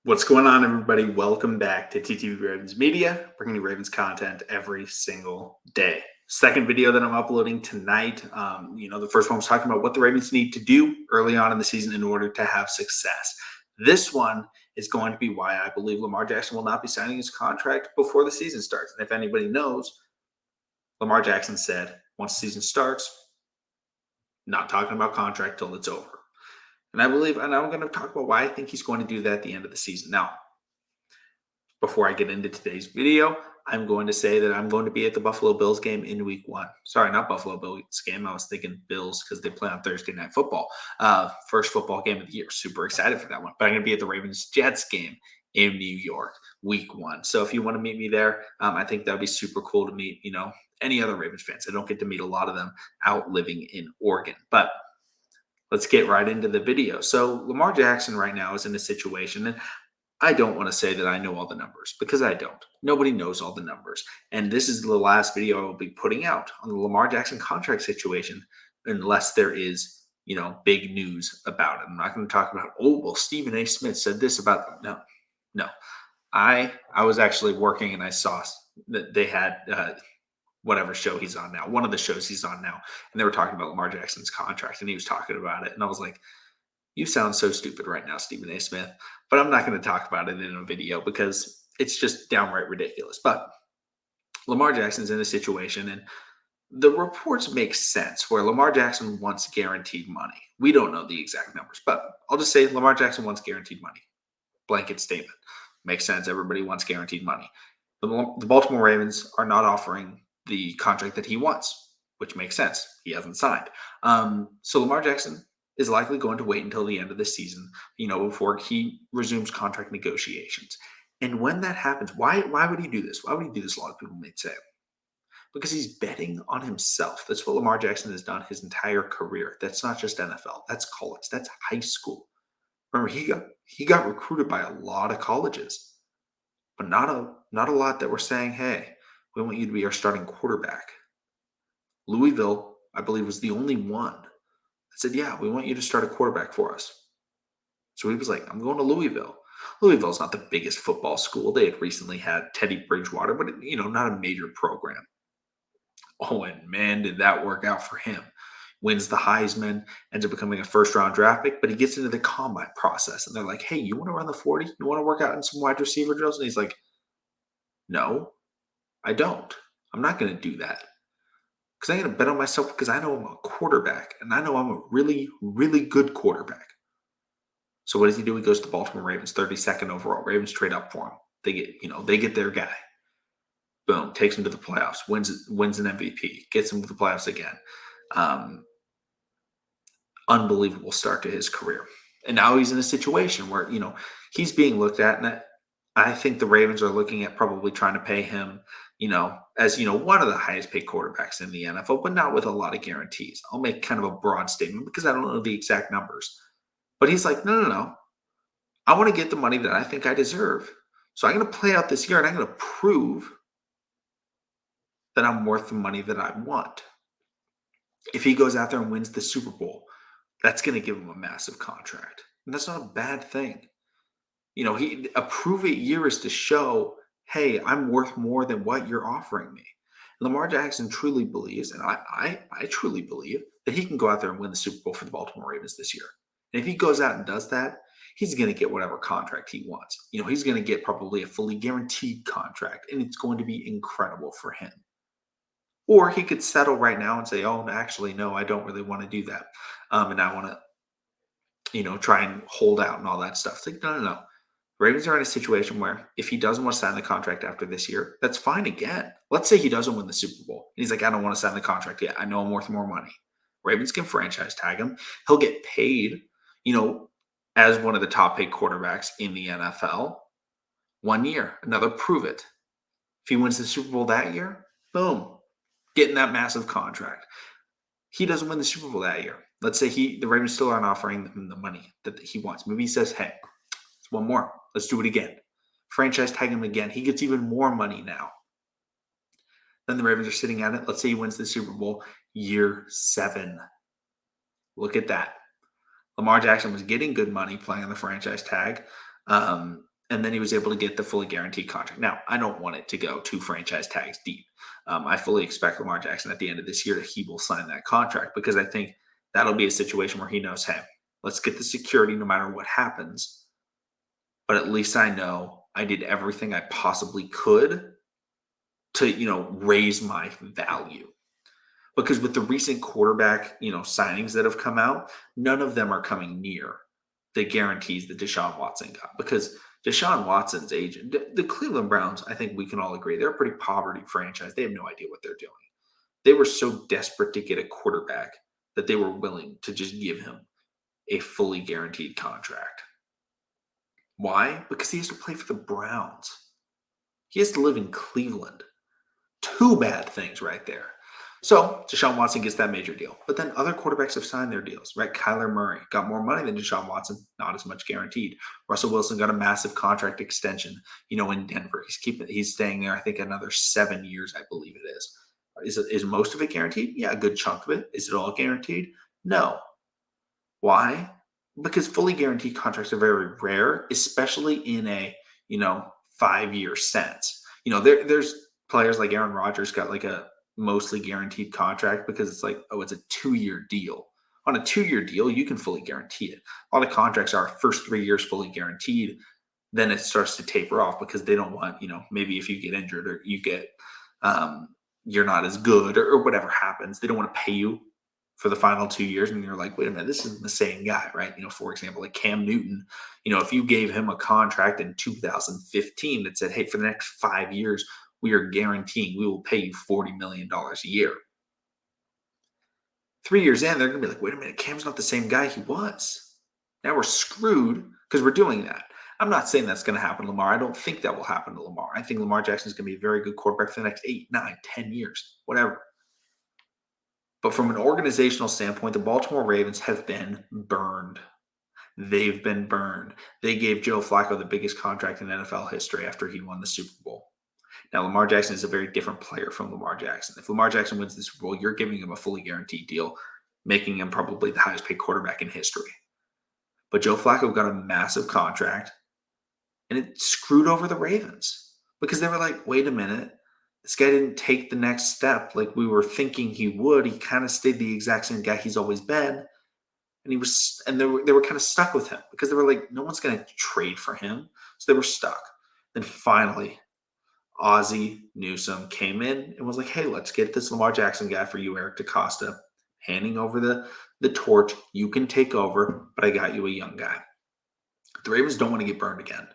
What's going on, everybody? Welcome back to TTV Ravens Media, bringing you Ravens content every single day. Second video that I'm uploading tonight. The first one was talking about what the Ravens need to do early on in the season in order to have success. This one is going to be why I believe Lamar Jackson will not be signing his contract before the season starts. And if anybody knows, Lamar Jackson said once the season starts, not talking about contract till it's over. And I believe, and I'm going to talk about why I think he's going to do that at the end of the season. Now, before I get into today's video, I'm going to say that I'm going to be at the Buffalo Bills game in week 1. Sorry, not Buffalo Bills game. I was thinking Bills because they play on Thursday Night Football. First football game of the year. Super excited for that one. But I'm going to be at the Ravens-Jets game in New York, week 1. So if you want to meet me there, I think that would be super cool to meet, any other Ravens fans. I don't get to meet a lot of them out living in Oregon. But let's get right into the video. So Lamar Jackson right now is in a situation, and I don't want to say that I know all the numbers because I don't. Nobody knows all the numbers. And this is the last video I will be putting out on the Lamar Jackson contract situation unless there is, big news about it. I'm not going to talk about, Stephen A. Smith said this about them. No. I was actually working and I saw that they had whatever show he's on now, one of the shows he's on now, and they were talking about Lamar Jackson's contract and he was talking about it. And I was like, you sound so stupid right now, Stephen A. Smith, but I'm not going to talk about it in a video because it's just downright ridiculous. But Lamar Jackson's in a situation, and the reports make sense where Lamar Jackson wants guaranteed money. We don't know the exact numbers, but I'll just say Lamar Jackson wants guaranteed money. Blanket statement. Makes sense. Everybody wants guaranteed money. The Baltimore Ravens are not offering the contract that he wants, which makes sense. He hasn't signed. So Lamar Jackson is likely going to wait until the end of the season, before he resumes contract negotiations. And when that happens, why would he do this? Why would he do this? A lot of people may say. Because he's betting on himself. That's what Lamar Jackson has done his entire career. That's not just NFL. That's college. That's high school. Remember, he got recruited by a lot of colleges, but not a lot that were saying, hey, we want you to be our starting quarterback. Louisville, I believe, was the only one said, yeah, we want you to start a quarterback for us. So he was like, I'm going to Louisville. Louisville's not the biggest football school. They had recently had Teddy Bridgewater, but, not a major program. Oh, and man, did that work out for him. Wins the Heisman, ends up becoming a first-round draft pick, but he gets into the combine process. And they're like, hey, you want to run the 40? You want to work out in some wide receiver drills? And he's like, no, I don't. I'm not going to do that. Because I'm going to bet on myself because I know I'm a quarterback, and I know I'm a really, really good quarterback. So what does he do? He goes to the Baltimore Ravens, 32nd overall. Ravens trade up for him. They get their guy. Boom, takes him to the playoffs, wins an MVP, gets him to the playoffs again. Unbelievable start to his career. And now he's in a situation where, he's being looked at, and I think the Ravens are looking at probably trying to pay him, as one of the highest paid quarterbacks in the NFL, but not with a lot of guarantees. I'll make kind of a broad statement because I don't know the exact numbers. But he's like, no. I want to get the money that I think I deserve. So I'm going to play out this year, and I'm going to prove that I'm worth the money that I want. If he goes out there and wins the Super Bowl, that's going to give him a massive contract. And that's not a bad thing. A prove-it year is to show, hey, I'm worth more than what you're offering me. Lamar Jackson truly believes, and I truly believe, that he can go out there and win the Super Bowl for the Baltimore Ravens this year. And if he goes out and does that, he's going to get whatever contract he wants. He's going to get probably a fully guaranteed contract, and it's going to be incredible for him. Or he could settle right now and say, oh, actually, no, I don't really want to do that. And I want to, try and hold out and all that stuff. It's like, no. Ravens are in a situation where if he doesn't want to sign the contract after this year, that's fine again. Let's say he doesn't win the Super Bowl. And he's like, I don't want to sign the contract yet. I know I'm worth more money. Ravens can franchise tag him. He'll get paid, as one of the top paid quarterbacks in the NFL. 1 year, another prove it. If he wins the Super Bowl that year, boom, getting that massive contract. He doesn't win the Super Bowl that year. Let's say the Ravens still aren't offering him the money that he wants. Maybe he says, hey, it's one more. Let's do it again. Franchise tag him again. He gets even more money now. Then the Ravens are sitting at it. Let's say he wins the Super Bowl year 7. Look at that. Lamar Jackson was getting good money playing on the franchise tag. And then he was able to get the fully guaranteed contract. Now, I don't want it to go two franchise tags deep. I fully expect Lamar Jackson at the end of this year that he will sign that contract because I think that'll be a situation where he knows, hey, let's get the security no matter what happens. But at least I know I did everything I possibly could to, raise my value. Because with the recent quarterback, signings that have come out, none of them are coming near the guarantees that Deshaun Watson got. Because Deshaun Watson's agent, the Cleveland Browns, I think we can all agree, they're a pretty poverty franchise. They have no idea what they're doing. They were so desperate to get a quarterback that they were willing to just give him a fully guaranteed contract. Why? Because he has to play for the Browns. He has to live in Cleveland. Two bad things right there. So Deshaun Watson gets that major deal. But then other quarterbacks have signed their deals, right? Kyler Murray got more money than Deshaun Watson, not as much guaranteed. Russell Wilson got a massive contract extension, in Denver. He's staying there, I think, another 7 years, I believe it is. Is most of it guaranteed? Yeah, a good chunk of it. Is it all guaranteed? No. Why? Because fully guaranteed contracts are very rare, especially in a, 5-year sense. There's players like Aaron Rodgers got like a mostly guaranteed contract because it's like, oh, it's a 2-year deal. On a 2-year deal, you can fully guarantee it. A lot of contracts are first 3 years fully guaranteed. Then it starts to taper off because they don't want, maybe if you get injured or you get, you're not as good or whatever happens, they don't want to pay you for the final 2 years. And you're like, wait a minute, this isn't the same guy, right? For example, like Cam Newton, if you gave him a contract in 2015 that said, hey, for the next 5 years, we are guaranteeing we will pay you $40 million a year. 3 years in, they're going to be like, wait a minute, Cam's not the same guy he was. Now we're screwed because we're doing that. I'm not saying that's going to happen to Lamar. I don't think that will happen to Lamar. I think Lamar Jackson is going to be a very good quarterback for the next 8, 9, 10 years, whatever. But from an organizational standpoint, the Baltimore Ravens have been burned. They've been burned. They gave Joe Flacco the biggest contract in NFL history after he won the Super Bowl. Now, Lamar Jackson is a very different player from Lamar Jackson. If Lamar Jackson wins the Super Bowl, you're giving him a fully guaranteed deal, making him probably the highest paid quarterback in history. But Joe Flacco got a massive contract, and it screwed over the Ravens because they were like, wait a minute. This guy didn't take the next step like we were thinking he would. He kind of stayed the exact same guy he's always been. And they were kind of stuck with him because they were like, no one's going to trade for him. So they were stuck. Then finally, Ozzie Newsome came in and was like, hey, let's get this Lamar Jackson guy for you, Eric DeCosta, handing over the torch. You can take over, but I got you a young guy. The Ravens don't want to get burned again.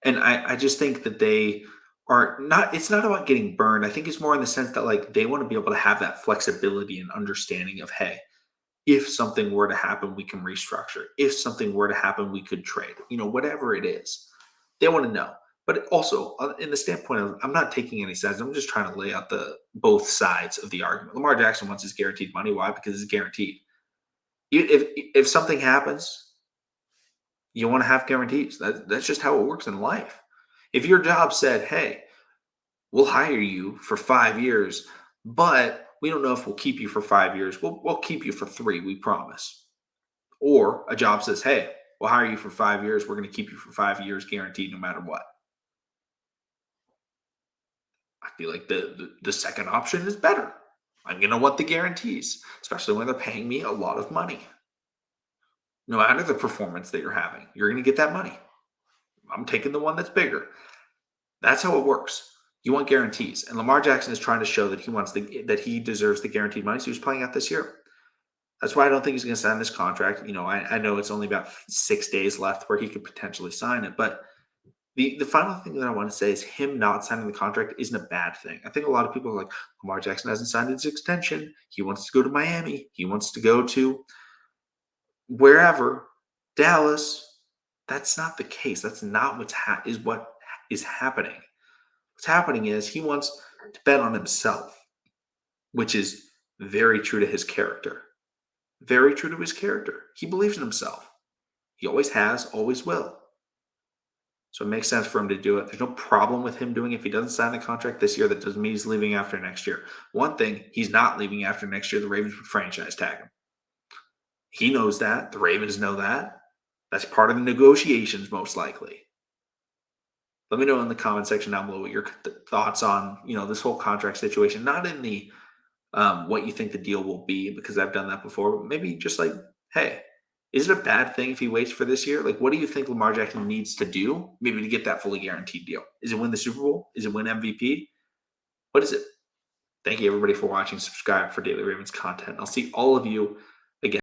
And I just think that they are not, it's not about getting burned. I think it's more in the sense that like they want to be able to have that flexibility and understanding of, hey, if something were to happen, we can restructure. If something were to happen, we could trade, whatever it is. They want to know. But also, in the standpoint of, I'm not taking any sides. I'm just trying to lay out both sides of the argument. Lamar Jackson wants his guaranteed money. Why? Because it's guaranteed. If something happens, you want to have guarantees. That's just how it works in life. If your job said, hey, we'll hire you for 5 years, but we don't know if we'll keep you for 5 years. We'll keep you for 3, we promise. Or a job says, hey, we'll hire you for 5 years. We're going to keep you for 5 years guaranteed no matter what. I feel like the second option is better. I'm going to want the guarantees, especially when they're paying me a lot of money. No matter the performance that you're having, you're going to get that money. I'm taking the one that's bigger. That's how it works. You want guarantees. And Lamar Jackson is trying to show that he deserves the guaranteed money. So he's playing out this year. That's why I don't think he's going to sign this contract. I know it's only about 6 days left where he could potentially sign it. But the final thing that I want to say is him not signing the contract isn't a bad thing. I think a lot of people are like, Lamar Jackson hasn't signed his extension. He wants to go to Miami. He wants to go to wherever, Dallas. That's not the case. That's not what is happening. What's happening is he wants to bet on himself, which is very true to his character. Very true to his character. He believes in himself. He always has, always will. So it makes sense for him to do it. There's no problem with him doing it. If he doesn't sign the contract this year, that doesn't mean he's leaving after next year. One thing, he's not leaving after next year. The Ravens would franchise tag him. He knows that. The Ravens know that. That's part of the negotiations, most likely. Let me know in the comment section down below what your thoughts on this whole contract situation. Not in the what you think the deal will be, because I've done that before. But maybe just like, hey, is it a bad thing if he waits for this year? Like, what do you think Lamar Jackson needs to do maybe to get that fully guaranteed deal? Is it win the Super Bowl? Is it win MVP? What is it? Thank you everybody for watching. Subscribe for daily Ravens content. I'll see all of you